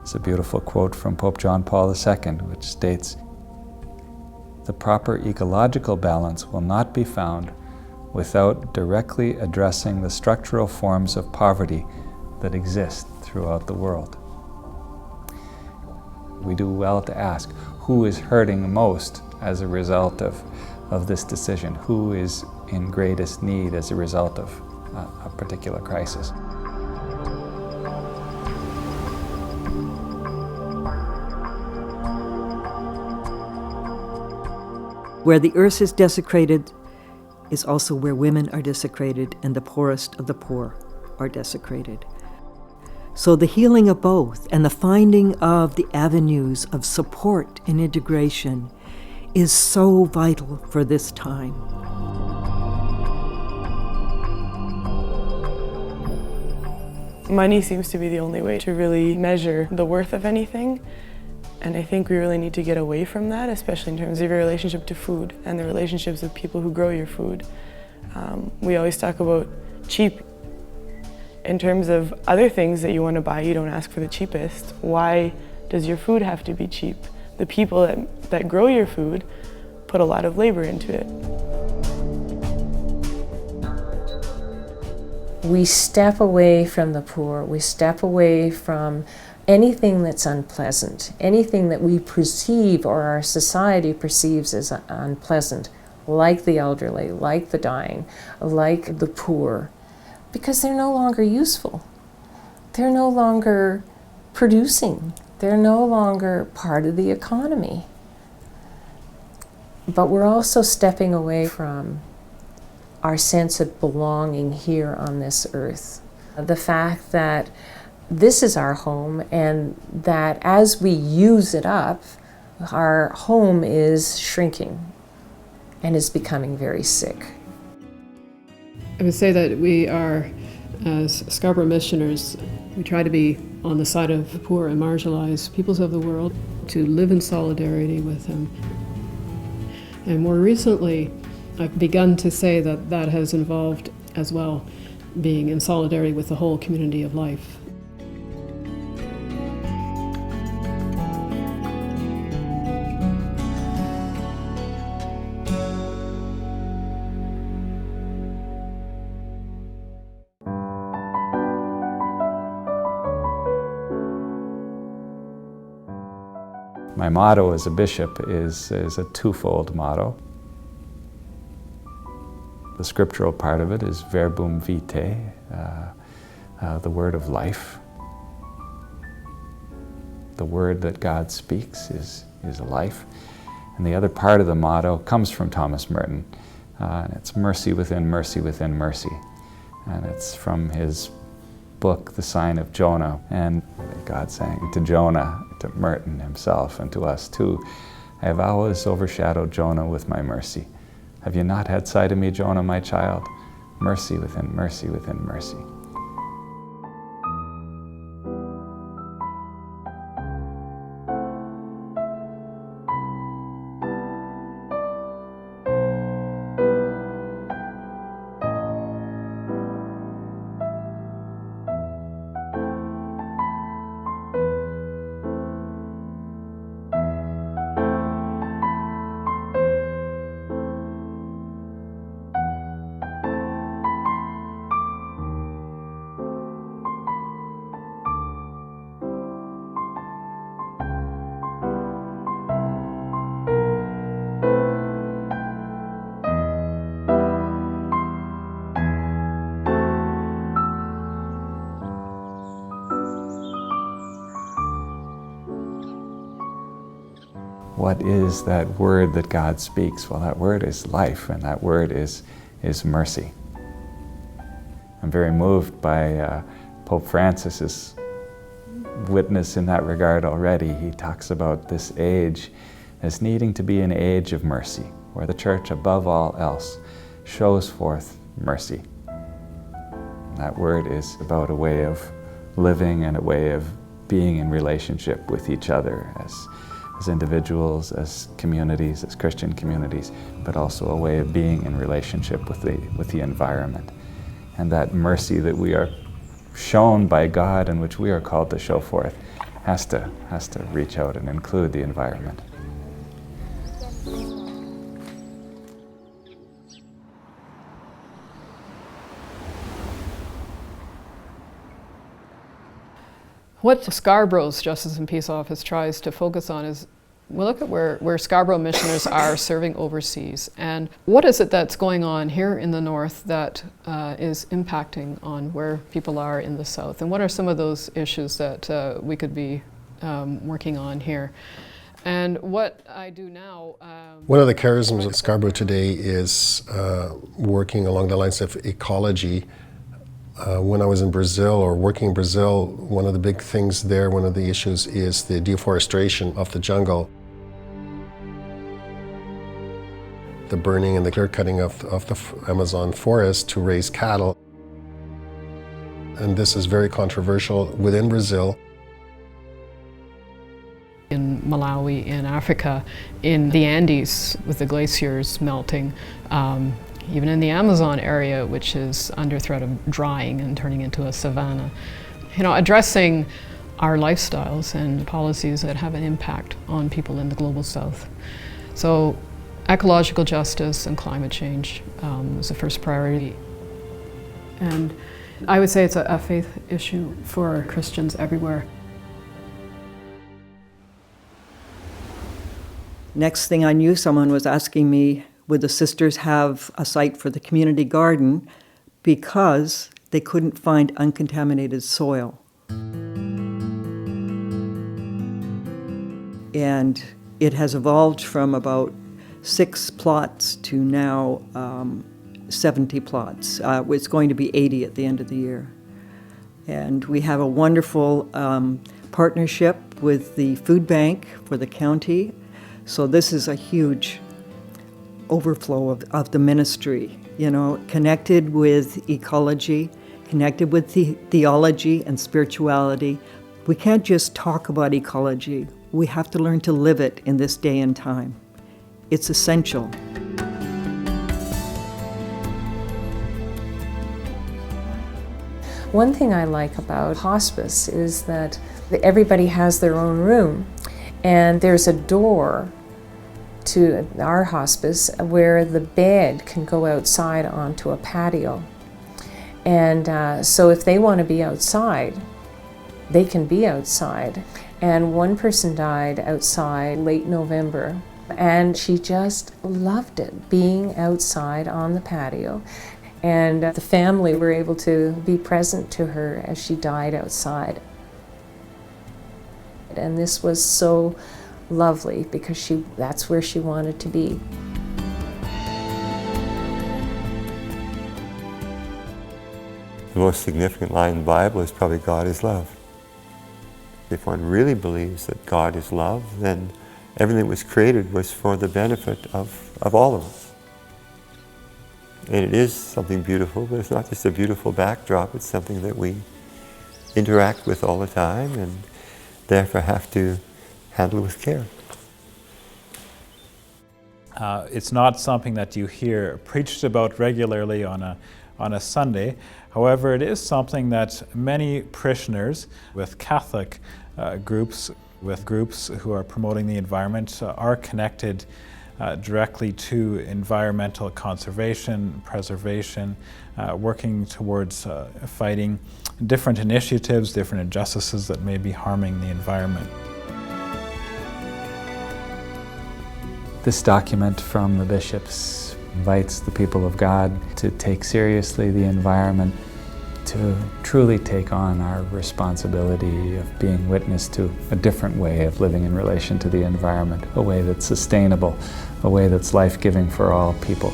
It's a beautiful quote from Pope John Paul II, which states, "The proper ecological balance will not be found without directly addressing the structural forms of poverty that exist throughout the world." We do well to ask, who is hurting most as a result of this decision? Who is in greatest need as a result of a particular crisis? Where the earth is desecrated is also where women are desecrated and the poorest of the poor are desecrated. So the healing of both and the finding of the avenues of support and integration is so vital for this time. Money seems to be the only way to really measure the worth of anything. And I think we really need to get away from that, especially in terms of your relationship to food and the relationships with people who grow your food. We always talk about cheap. In terms of other things that you want to buy, you don't ask for the cheapest. Why does your food have to be cheap? The people that grow your food put a lot of labor into it. We step away from the poor. We step away from anything that's unpleasant, anything that we perceive or our society perceives as unpleasant, like the elderly, like the dying, like the poor, because they're no longer useful. They're no longer producing. They're no longer part of the economy. But we're also stepping away from our sense of belonging here on this earth. The fact that this is our home, and that as we use it up, our home is shrinking and is becoming very sick. I would say that we are, as Scarborough missioners, we try to be on the side of the poor and marginalized peoples of the world, to live in solidarity with them. And more recently, I've begun to say that that has involved as well being in solidarity with the whole community of life. My motto as a bishop is a twofold motto. The scriptural part of it is verbum vitae, the word of life. The word that God speaks is a life. And the other part of the motto comes from Thomas Merton. And it's mercy within mercy within mercy. And it's from his book, The Sign of Jonah. And God saying to Jonah, to Merton himself, and to us too, "I have always overshadowed Jonah with my mercy. Have you not had sight of me, Jonah, my child? Mercy within mercy within mercy." What is that word that God speaks? Well, that word is life, and that word is mercy. I'm very moved by Pope Francis's witness in that regard already. He talks about this age as needing to be an age of mercy, where the Church, above all else, shows forth mercy. And that word is about a way of living and a way of being in relationship with each other as individuals, as communities, as Christian communities, but also a way of being in relationship with the environment. And that mercy that we are shown by God and which we are called to show forth has to reach out and include the environment. What Scarborough's Justice and Peace Office tries to focus on is, we look at where Scarborough missioners are serving overseas, and what is it that's going on here in the north that is impacting on where people are in the south, and what are some of those issues that we could be working on here. And what I do now... One of the charisms of Scarborough today is working along the lines of ecology. When I was in Brazil, or working in Brazil, one of the big things there, one of the issues is the deforestation of the jungle. The burning and the clear cutting of the Amazon forest to raise cattle. And this is very controversial within Brazil. In Malawi, in Africa, in the Andes with the glaciers melting, even in the Amazon area, which is under threat of drying and turning into a savanna. You know, addressing our lifestyles and policies that have an impact on people in the global south. So ecological justice and climate change is the first priority. And I would say it's a faith issue for Christians everywhere. Next thing I knew, someone was asking me, would the sisters have a site for the community garden, because they couldn't find uncontaminated soil. And it has evolved from about 6 plots to now 70 plots. It's going to be 80 at the end of the year. And we have a wonderful partnership with the food bank for the county. So this is a huge overflow of the ministry, you know, connected with ecology, connected with theology and spirituality. We can't just talk about ecology. We have to learn to live it in this day and time. It's essential. One thing I like about hospice is that everybody has their own room, and there's a door to our hospice where the bed can go outside onto a patio. And so if they want to be outside, they can be outside. And one person died outside late November, and she just loved it, being outside on the patio. And the family were able to be present to her as she died outside. And this was so lovely, because that's where she wanted to be. The most significant line in the Bible is probably God is love. If one really believes that God is love, then everything that was created was for the benefit of all of us. And it is something beautiful, but it's not just a beautiful backdrop, it's something that we interact with all the time and therefore have to handle with care. It's not something that you hear preached about regularly on a Sunday. However, it is something that many parishioners with Catholic groups who are promoting the environment are connected directly to environmental conservation, preservation, working towards fighting different initiatives, different injustices that may be harming the environment. This document from the bishops invites the people of God to take seriously the environment, to truly take on our responsibility of being witness to a different way of living in relation to the environment, a way that's sustainable, a way that's life-giving for all people.